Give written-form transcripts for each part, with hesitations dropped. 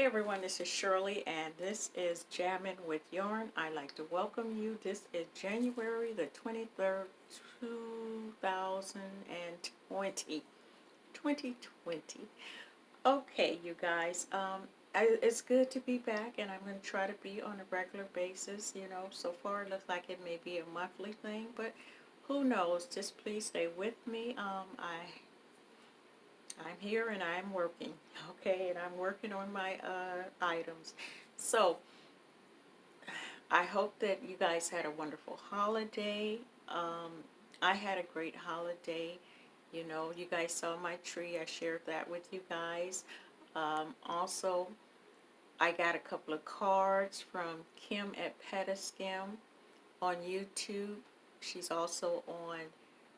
Hey everyone, this is Shirley and this is Jammin' with Yarn. I'd like to welcome you. This is January the 23rd, 2020. 2020. Okay, you guys, it's good to be back and I'm going to try to be on a regular basis. So far it looks like it may be a monthly thing, but who knows? Just please stay with me. I'm here and I'm working, okay, and I'm working on my items. So I hope that you guys had a wonderful holiday. Um, I had a great holiday. You guys saw my tree. I shared that with you guys. Also, I got a couple of cards from Kim at Petaskim on YouTube. She's also on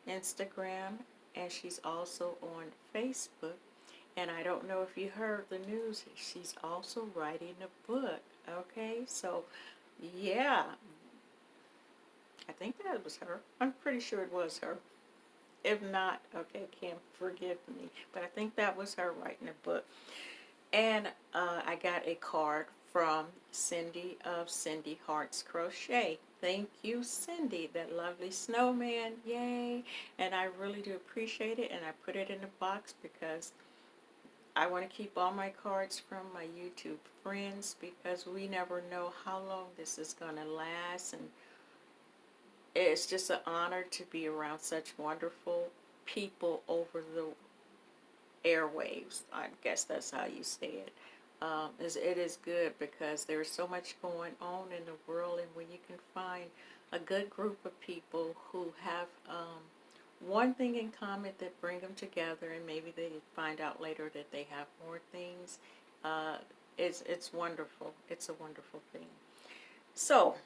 Instagram and she's also on Facebook. And I don't know if you heard the news, she's also writing a book. Okay, so yeah, I think that was her. I'm pretty sure it was her. If not, okay, Kim, forgive me. But I think that was her writing a book. And I got a card from Cindy of Cindy Hearts Crochet. Thank you, Cindy, that lovely snowman. Yay. And I really do appreciate it. And I put it in a box because I want to keep all my cards from my YouTube friends because we never know how long this is going to last. And it's just an honor to be around such wonderful people over the airwaves. I guess that's how you say it. It is good because there's so much going on in the world, and when you can find a good group of people who have one thing in common that bring them together, and maybe they find out later that they have more things, uh, it's wonderful. It's a wonderful thing. So,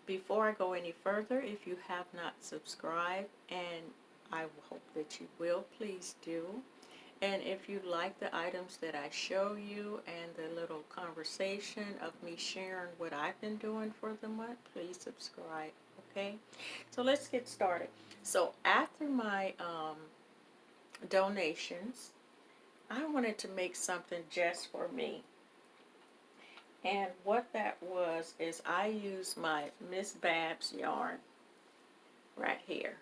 before I go any further, if you have not subscribed, and I hope that you will, please do. And if you like the items that I show you and the little conversation of me sharing what I've been doing for the month, please subscribe, okay? So let's get started. So after my donations, I wanted to make something just for me. And what that was is I used my Miss Babs yarn right here,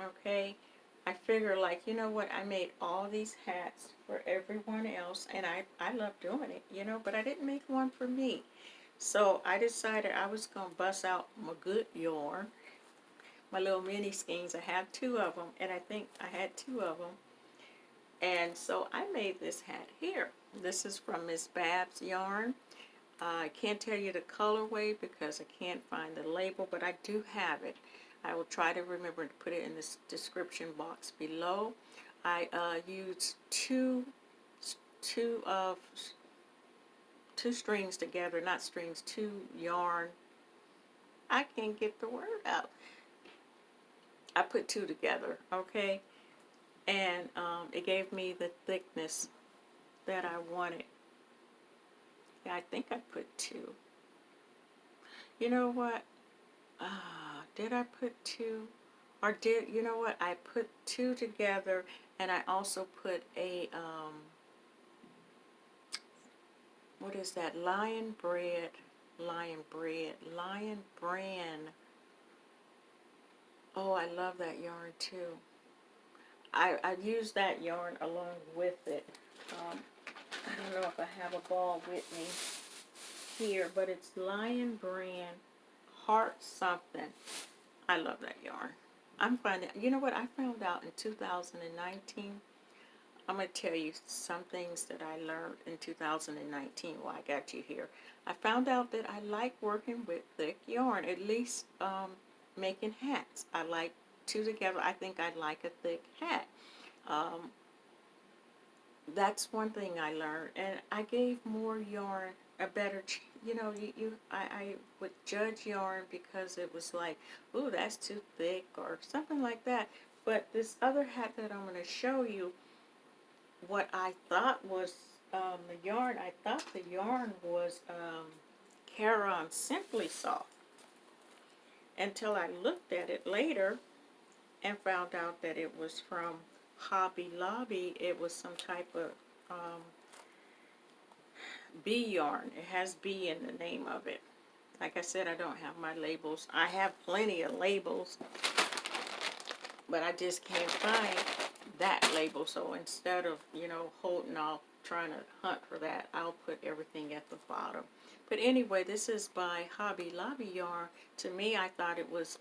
okay? I figure, like, you know what, I made all these hats for everyone else, and I love doing it, but I didn't make one for me. So I decided I was going to bust out my good yarn, my little mini skeins. I have two of them, and I think I had two of them. And so I made this hat here. This is from Miss Babs yarn. I can't tell you the colorway because I can't find the label, but I do have it. I will try to remember to put it in the description box below. I used two strings together, not strings, two yarn. I can't get the word out. I put two together, okay, and it gave me the thickness that I wanted. Yeah, I think I put two. You know what? Did I put two? Or did, you know what? I put two together, and I also put a, what is that? Lion Brand. Oh, I love that yarn too. I used that yarn along with it. I don't know if I have a ball with me here, but it's Lion Brand Heart something. I love that yarn. I'm finding, you know what, I found out in 2019, I'm going to tell you some things that I learned in 2019 while I got you here. I found out that I like working with thick yarn, at least making hats. I like two together. I think I like a thick hat. Um, that's one thing I learned, and I gave more yarn a better, I would judge yarn because it was like, ooh, that's too thick or something like that. But this other hat that I'm going to show you, what I thought was the yarn, I thought the yarn was Caron Simply Soft until I looked at it later and found out that it was from Hobby Lobby. It was some type of bee yarn. It has bee in the name of it. Like I said, I don't have my labels. I have plenty of labels, but I just can't find that label. So instead of, holding off trying to hunt for that, I'll put everything at the bottom. But anyway, this is by Hobby Lobby yarn. To me, I thought it was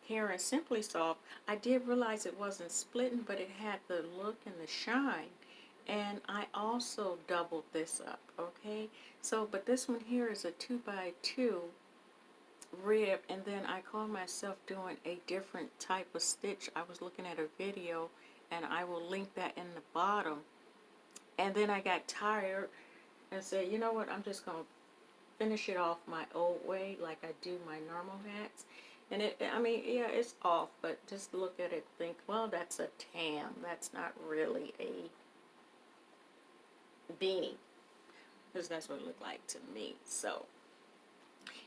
Caron Simply Soft. I did realize it wasn't splitting, but it had the look and the shine. And I also doubled this up, okay? So, but this one here is a 2x2 rib, and then I call myself doing a different type of stitch. I was looking at a video, and I will link that in the bottom. And then I got tired and said, you know what, I'm just going to finish it off my old way, like I do my normal hats. And I mean, yeah, it's off, but just look at it, think, well, that's a tam. That's not really a beanie, because that's what it looked like to me. So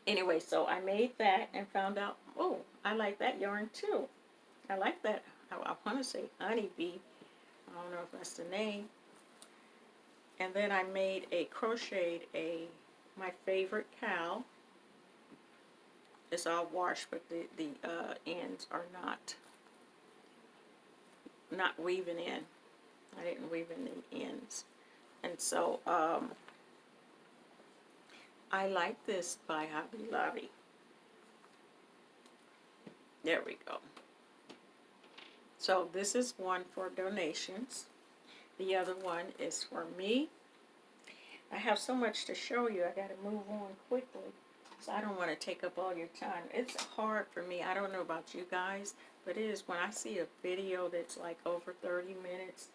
anyway, so I made that and found out, oh, I like that yarn too. I like that. I want to say honeybee. I don't know if that's the name. And then I made crocheted my favorite cow. It's all washed, but the ends are not weaving in. I didn't weave in the ends. And so I like this by Hobby Lobby. There we go. So this is one for donations. The other one is for me. I have so much to show you. I got to move on quickly, so I don't want to take up all your time. It's hard for me. I don't know about you guys, but it is when I see a video that's like over 30 minutes,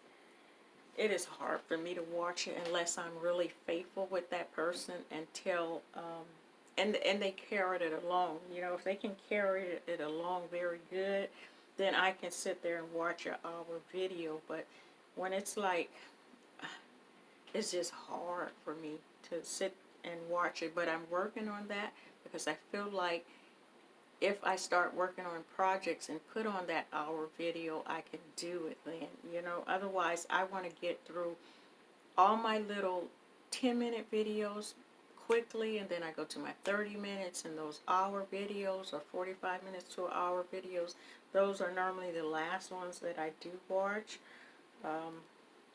it is hard for me to watch it unless I'm really faithful with that person and tell, and they carried it along. You know, if they can carry it along very good, then I can sit there and watch an hour video. But when it's like, it's just hard for me to sit and watch it. But I'm working on that, because I feel like if I start working on projects and put on that hour video, I can do it then, you know. Otherwise, I want to get through all my little 10-minute videos quickly, and then I go to my 30 minutes, and those hour videos, or 45 minutes to an hour videos, those are normally the last ones that I do watch,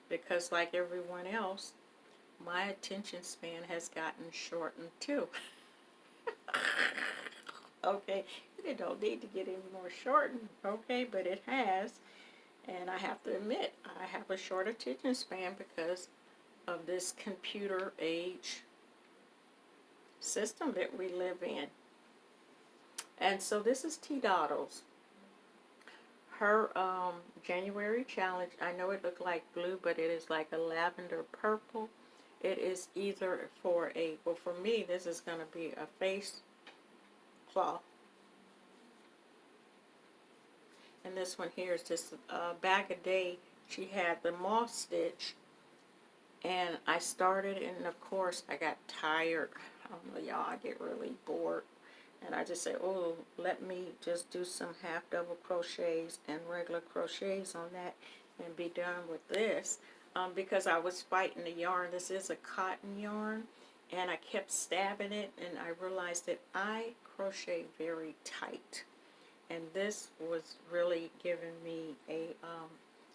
because like everyone else, my attention span has gotten shortened too. Okay, it don't need to get any more shortened, okay, but it has, and I have to admit, I have a short attention span because of this computer age system that we live in. And so this is T Doddles. Her January challenge, I know it looked like blue, but it is like a lavender purple. It is either for well, for me, this is going to be a face cloth. And this one here is just back a day. She had the moss stitch, and I started, and of course I got tired. I don't know, y'all, I get really bored, and I just said, oh, let me just do some half double crochets and regular crochets on that and be done with this, because I was fighting the yarn. This is a cotton yarn, and I kept stabbing it, and I realized that I crochet very tight, and this was really giving me a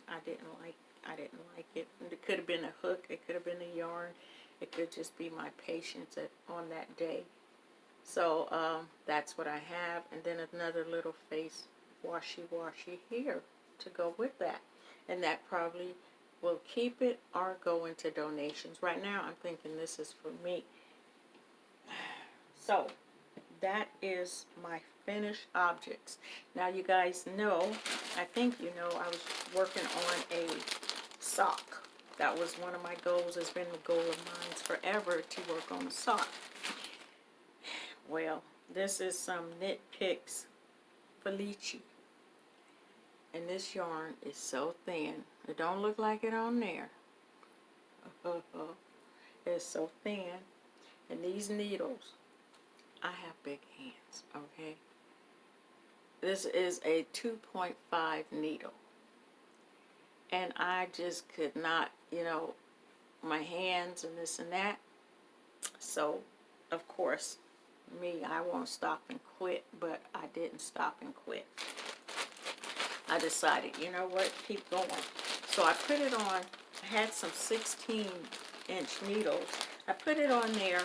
I didn't like it. It could have been a hook, it could have been a yarn, it could just be my patience on that day. So that's what I have, and then another little face washy here to go with that, and that probably will keep it or go into donations. Right now I'm thinking this is for me. So that is my finished objects. Now you guys know, I think you know, I was working on a sock. That was one of my goals. It's been a goal of mine forever to work on a sock. Well, this is some Knit Picks Felici, and this yarn is so thin. It don't look like it on there. It's so thin, and these needles, I have big hands, okay? This is a 2.5 needle, and I just could not, you know, my hands and this and that. So, of course, I won't stop and quit, but I didn't stop and quit. I decided, you know what, keep going. So I put it on, I had some 16-inch needles. I put it on there,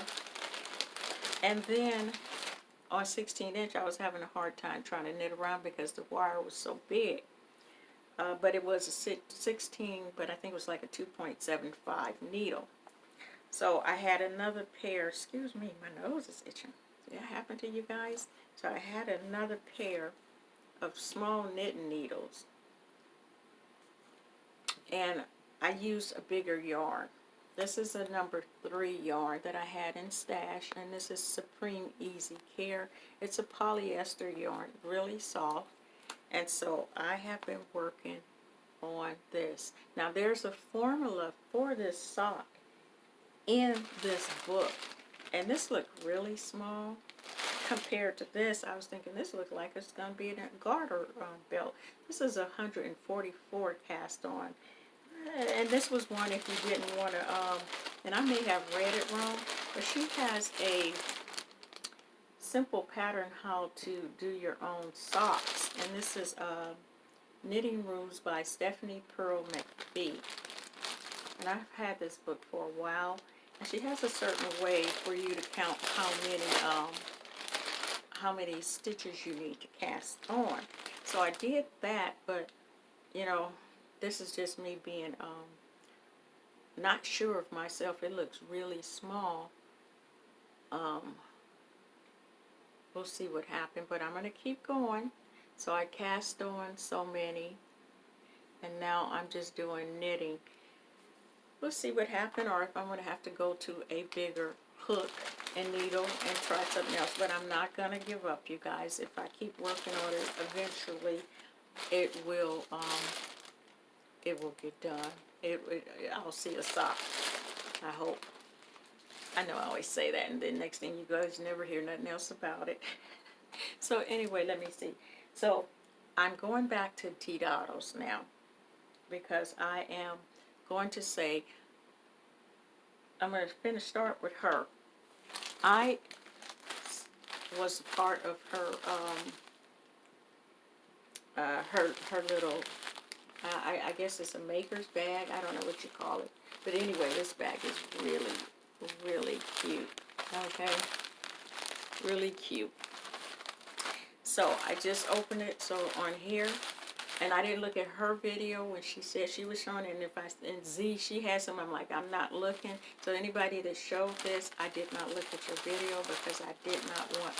and then on 16-inch, I was having a hard time trying to knit around because the wire was so big. But it was a 16, but I think it was like a 2.75 needle. So I had another pair, excuse me, my nose is itching. Did that happen to you guys? So I had another pair of small knitting needles. And I used a bigger yarn. This is a number 3 yarn that I had in stash, and this is Supreme Easy Care. It's a polyester yarn, really soft. And so I have been working on this. Now there's a formula for this sock in this book, and this looked really small compared to this. I was thinking this looks like it's going to be in a garter belt. This is 144 cast on, and this was one if you didn't want to, and I may have read it wrong, but she has a simple pattern how to do your own socks, and this is Knitting Rules by Stephanie Pearl McPhee. And I've had this book for a while, and she has a certain way for you to count how many stitches you need to cast on. So I did that, but you know, this is just me being not sure of myself. It looks really small. We'll see what happened, but I'm going to keep going. So I cast on so many, and now I'm just doing knitting. We'll see what happened, or if I'm going to have to go to a bigger hook and needle and try something else. But I'm not going to give up, you guys. If I keep working on it, eventually it will get done. I'll see a sock, I hope. I know I always say that, and then next thing you guys never hear nothing else about it. So anyway, let me see. So I'm going back to T-Doddles now, because I am going to say, I'm going to start with her. I was part of her her little, I guess it's a maker's bag. I don't know what you call it. But anyway, this bag is really, really cute. Okay? Really cute. So I just opened it. So on here, and I didn't look at her video when she said she was showing it. And in Z, she had some. I'm like, I'm not looking. So anybody that showed this, I did not look at your video because I did not want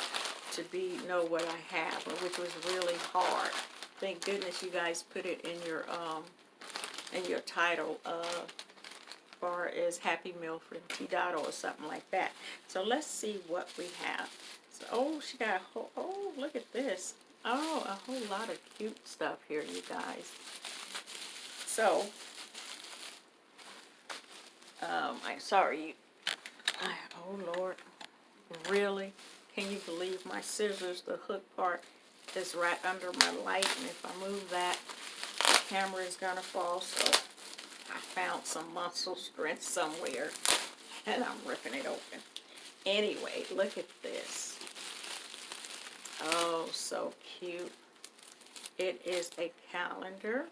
to know what I have, which was really hard. Thank goodness you guys put it in your title, far as Happy Meal for T-Doddle or something like that. So let's see what we have. So, oh, she got a whole, oh, look at this. Oh, a whole lot of cute stuff here, you guys. So, I'm sorry. Oh, Lord. Really? Can you believe my scissors, the hook part, is right under my light, and if I move that, the camera is going to fall. So I found some muscle strength somewhere, and I'm ripping it open. Anyway, look at this. Oh, so cute. It is a calendar.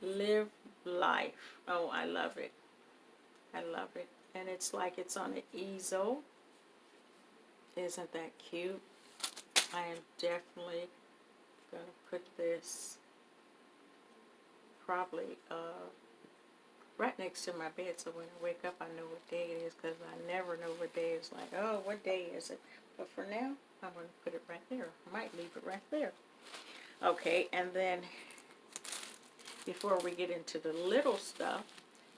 Live life. Oh, I love it. I love it. And it's like it's on an easel. Isn't that cute? I am definitely going to put this probably right next to my bed, so when I wake up I know what day it is, because I never know what day it's like, oh, what day is it? But for now, I'm going to put it right there. I might leave it right there. Okay, and then before we get into the little stuff,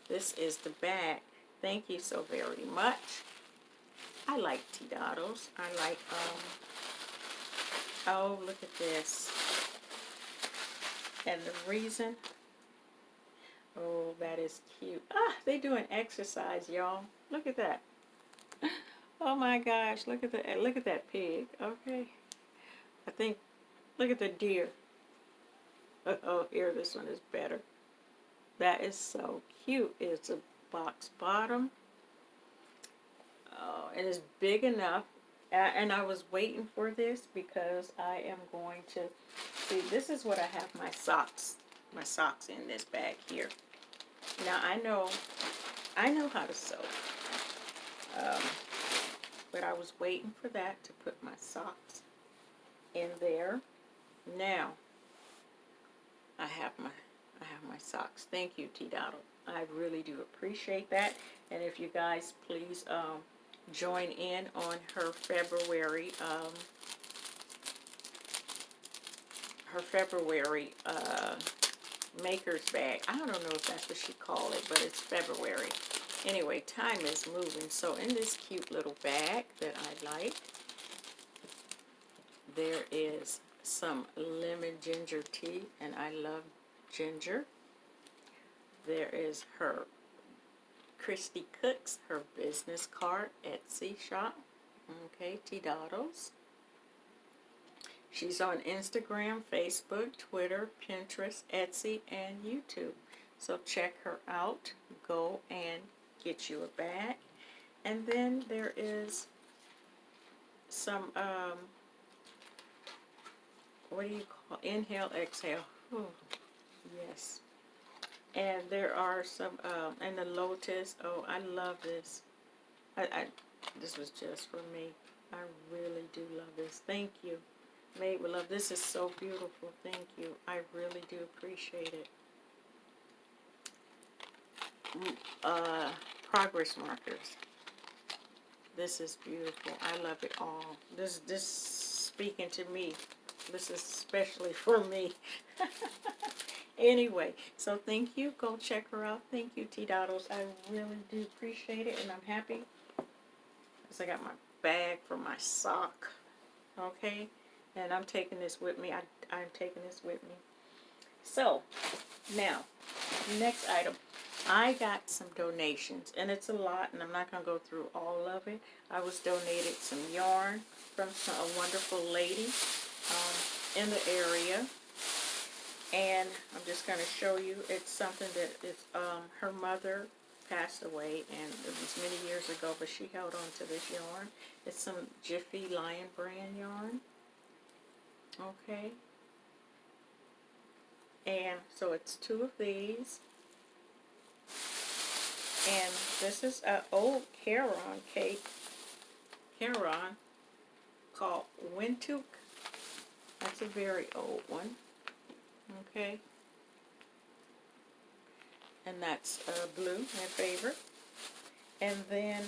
this is the bag. Thank you so very much. I like T-Doddles. I like, oh, look at this. And the reason, oh, that is cute. Ah, they doing exercise, y'all. Look at that. Oh my gosh, look at that pig. Okay. I think, look at the deer. Oh, here, this one is better. That is so cute. It's a box bottom. It is big enough. And I was waiting for this because I am going to see. This is what I have my socks in this bag here. Now I know how to sew, um, but I was waiting for that to put my socks in there. Now I have my socks. Thank you, T Dottle. I really do appreciate that. And if you guys please join in on her February maker's bag. I don't know if that's what she called it, but it's February. Anyway, time is moving. So in this cute little bag that I like, there is some lemon ginger tea, and I love ginger. There is her Christy Cooks, her business card, Etsy shop. Okay, T Dottles. She's on Instagram, Facebook, Twitter, Pinterest, Etsy, and YouTube. So check her out. Go and get you a bag. And then there is some, what do you call it? Inhale, exhale. Ooh, yes. And there are some, and the Lotus. Oh, I love this. This was just for me. I really do love this. Thank you. Made with love. This is so beautiful. Thank you. I really do appreciate it. Progress markers. This is beautiful. I love it all. This speaking to me. This is especially for me. Anyway, so thank you. Go check her out. Thank you, T Dottles. I really do appreciate it, and I'm happy because I got my bag for my sock. Okay, and I'm taking this with me. I'm taking this with me. So now, next item. I got some donations, and it's a lot, and I'm not going to go through all of it. I was donated some yarn from a wonderful lady in the area. And I'm just going to show you, it's something that is, her mother passed away, and it was many years ago, but she held on to this yarn. It's some Jiffy Lion brand yarn. Okay. And so it's 2 of these. And this is an old Caron cake. Caron called Windhoek. That's a very old one. Okay, and that's blue, my favorite. And then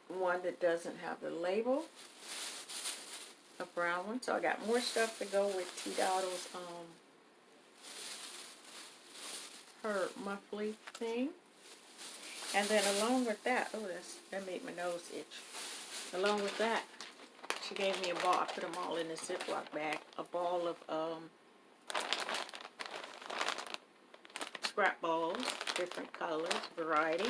one that doesn't have the label, a brown one. So I got more stuff to go with T Dottle's her monthly thing. And then along with that, oh, that made my nose itch. Along with that, she gave me a ball. I put them all in a Ziploc bag. A ball of scrap balls, different colors, variety,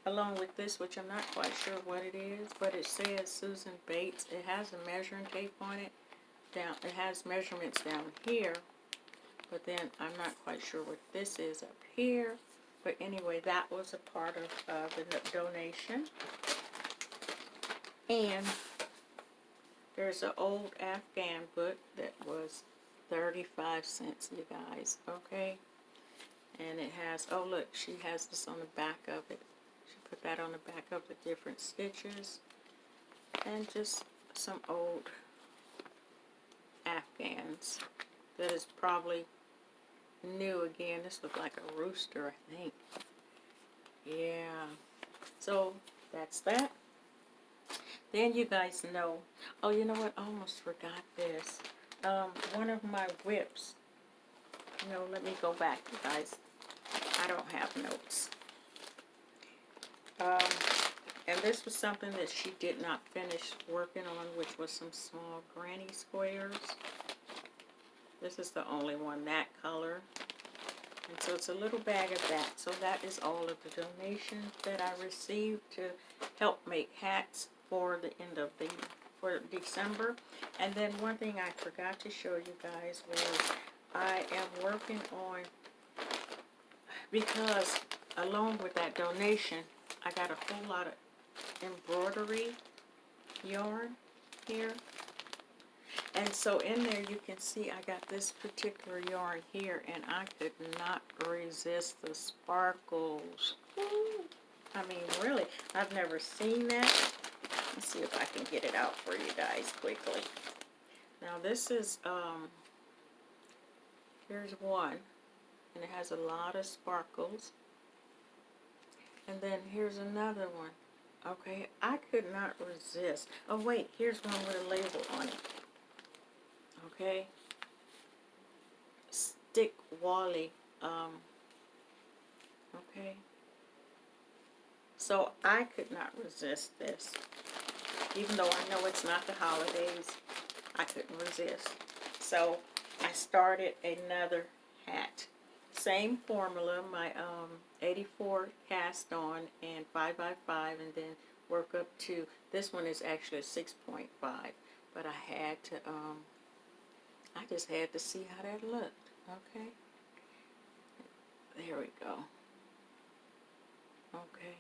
along with this, which I'm not quite sure what it is, but it says Susan Bates. It has a measuring tape on it. It has measurements down here, but then I'm not quite sure what this is up here. But anyway, that was a part of the donation. And there's an old Afghan book that was 35 cents, you guys, okay? And it has, oh look, she has this on the back of it. She put that on the back of the different stitches. And just some old Afghans that is probably new again. This looks like a rooster, I think. Yeah. So, that's that. Then you guys know, oh, you know what? I almost forgot this. One of my whips. No, let me go back, you guys. I don't have notes. And this was something that she did not finish working on, which was some small granny squares. This is the only one, that color. And so it's a little bag of that. So that is all of the donations that I received to help make hats for the end of for December. And then one thing I forgot to show you guys was I am working on, because along with that donation, I got a whole lot of embroidery yarn here. And so in there you can see I got this particular yarn here, and I could not resist the sparkles. Ooh. I mean, really, I've never seen that. Let's see if I can get it out for you guys quickly. Now this is, here's one, and it has a lot of sparkles. And then here's another one. Okay, I could not resist. Oh wait, here's one with a label on it. Okay, Stick Wally. Okay, so I could not resist this. Even though I know it's not the holidays, I couldn't resist. So I started another hat. Same formula, my 84 cast on and 5x5, and then work up to, this one is actually a 6.5, but I had to, I just had to see how that looked. Okay, there we go. Okay,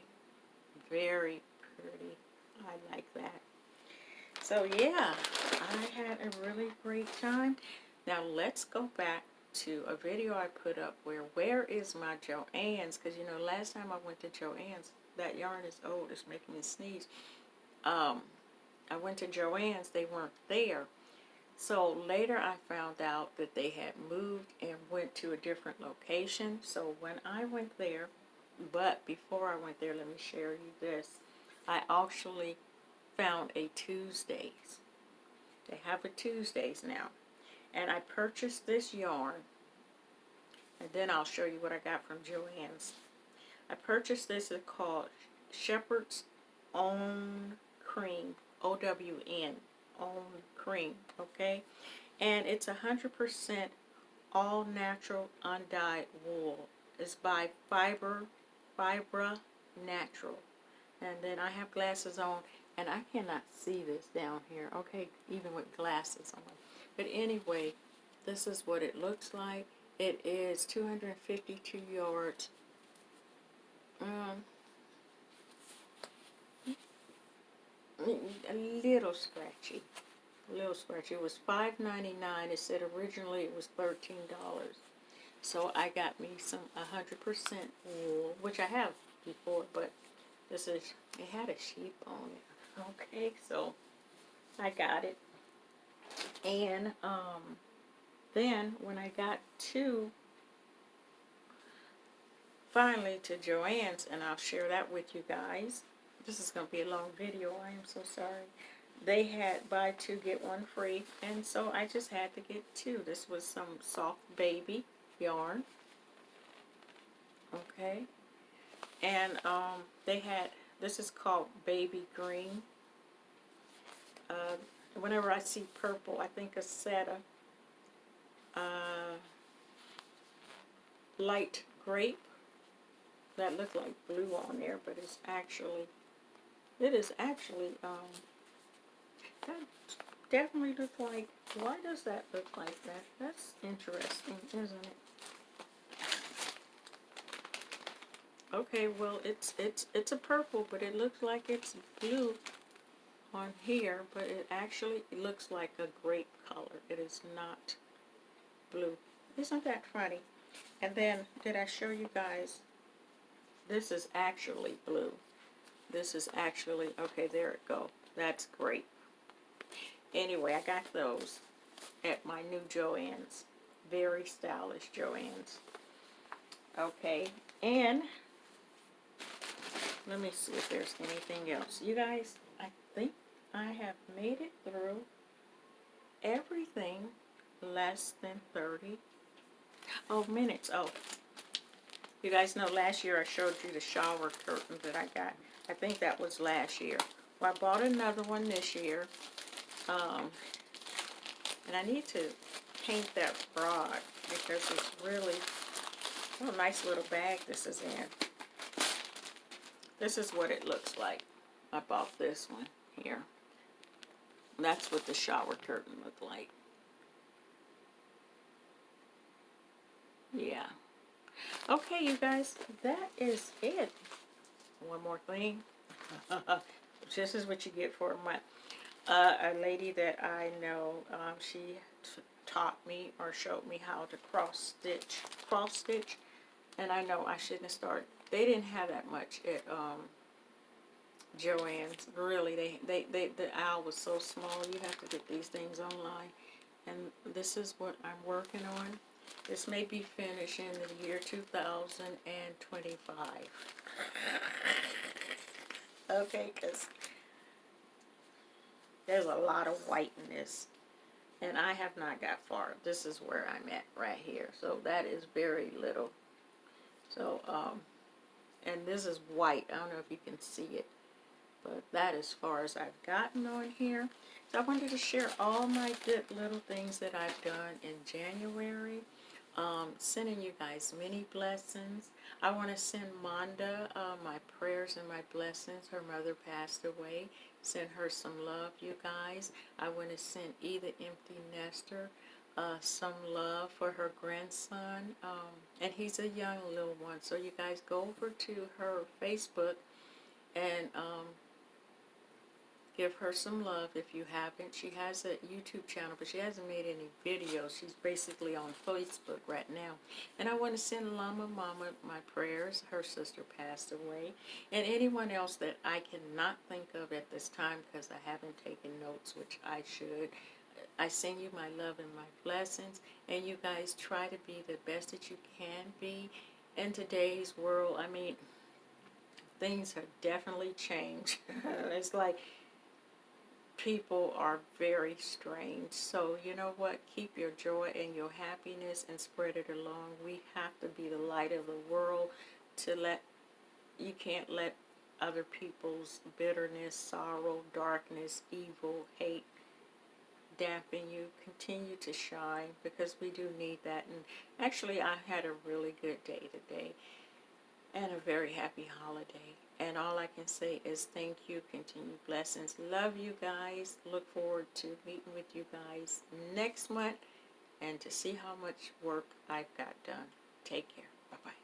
very pretty. I like that. So yeah, I had a really great time. Now let's go back to a video I put up where is my Joann's, because you know last time I went to Joann's, that yarn is old, it's making me sneeze. I went to Joann's, they weren't there. So later I found out that they had moved and went to a different location. So when I went there, but before I went there, let me share you this. I actually found a Tuesdays. They have a Tuesdays now. And I purchased this yarn. And then I'll show you what I got from Joann's. I purchased this, it's called Shepherd's Own Cream. O-W-N. Own Cream. Okay? And it's 100% all natural undyed wool. It's by Fibra Natural. And then I have glasses on, and I cannot see this down here, okay, even with glasses on. But anyway, this is what it looks like. It is 252 yards. A little scratchy. A little scratchy. It was $5.99. It said originally it was $13. So I got me some 100% wool, which I have before, but this is, it had a sheep on it. Okay, so I got it. And then when I got to, finally to Joann's, and I'll share that with you guys. This is going to be a long video, I am so sorry. They had buy two get one free, and so I just had to get two. This was some soft baby yarn. Okay. And they had, this is called baby green. Whenever I see purple, I think of Seta. Light grape. That looked like blue on there, but it's actually, it is actually, that definitely looked like, why does that look like that? That's interesting, isn't it? Okay, well, it's a purple, but it looks like it's blue on here, but it actually looks like a grape color. It is not blue. Isn't that funny? And then, did I show you guys? This is actually blue. This is actually, okay, there it go. That's great. Anyway, I got those at my new Joann's. Very stylish Joann's. Okay, and let me see if there's anything else. You guys, I think I have made it through everything less than 30 minutes. Oh, you guys know last year I showed you the shower curtain that I got. I think that was last year. Well, I bought another one this year. And I need to paint that broad because it's really, what a nice little bag this is in. This is what it looks like. I bought this one here. That's what the shower curtain looked like. Yeah. Okay, you guys, that is it. One more thing. This is what you get for a month. A lady that I know, she taught me or showed me how to cross stitch, and I know I shouldn't have started. They didn't have that much at Joann's. Really, the aisle was so small. You have to get these things online, and this is what I'm working on. This may be finished in the year 2025. Okay, because there's a lot of white in this. And I have not got far. This is where I'm at right here. So that is very little. So, and this is white. I don't know if you can see it. But that is as far as I've gotten on here. So I wanted to share all my good little things that I've done in January. Sending you guys many blessings. I want to send Monda my prayers and my blessings. Her mother passed away. Send her some love, you guys. I want to send Either Empty Nester some love for her grandson. And he's a young little one. So you guys go over to her Facebook and give her some love if you haven't. She has a YouTube channel, but she hasn't made any videos. She's basically on Facebook right now. And I want to send Llama Mama my prayers. Her sister passed away. And anyone else that I cannot think of at this time because I haven't taken notes, which I should. I send you my love and my blessings. And you guys try to be the best that you can be in today's world. I mean, things have definitely changed. It's like people are very strange. So you know what? Keep your joy and your happiness and spread it along. We have to be the light of the world. You can't let other people's bitterness, sorrow, darkness, evil, hate dampen you. Continue to shine because we do need that. And actually, I had a really good day today and a very happy holiday. And all I can say is thank you, continued blessings. Love you guys. Look forward to meeting with you guys next month and to see how much work I've got done. Take care. Bye-bye.